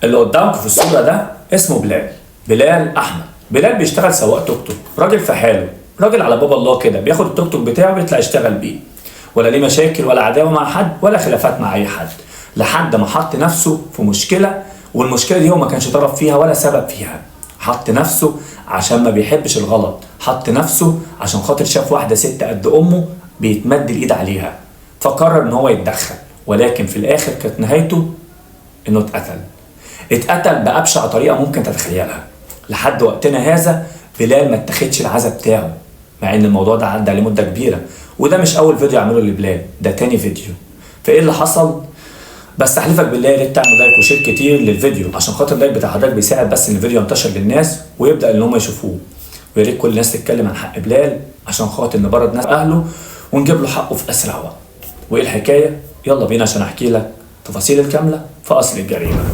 اللي قدامك في الصورة ده اسمه بلال أحمد. بلال بيشتغل سواق توك توك، راجل في حاله، راجل على باب الله كده، بياخد التوك توك بتاعه ويطلع يشتغل بيه، ولا ليه مشاكل ولا عداوة مع حد ولا خلافات مع أي حد، لحد ما حط نفسه في مشكلة، والمشكلة دي هو ما كانش طرف فيها ولا سبب فيها. حط نفسه عشان ما بيحبش الغلط، حط نفسه عشان خاطر شاف واحدة ست قد أمه بيتمد الإيد عليها، فقرر إن هو يتدخل، ولكن في الآخر كانت نهايته إنه اتقتل بأبشع طريقة ممكن تتخيلها. لحد وقتنا هذا بلال ما اتخدش العزا بتاعه، مع ان الموضوع ده عدى عليه مدة كبيرة، وده مش اول فيديو اعمله لبلال، ده تاني فيديو. فايه اللي حصل؟ بس احلفك بالله يا ريت تعمل لايك وشير كتير للفيديو، عشان خاطر اللايك بتاع حضرتك بيساعد بس ان الفيديو ينتشر للناس ويبدا ان هم يشوفوه. ويا ريت كل الناس تتكلم عن حق بلال عشان خاطر نبرد ناس اهله ونجيب له حقه في اسرع وقت. وايه الحكايه؟ يلا بينا عشان احكي لك تفاصيل الكامله في اصل الجريمه.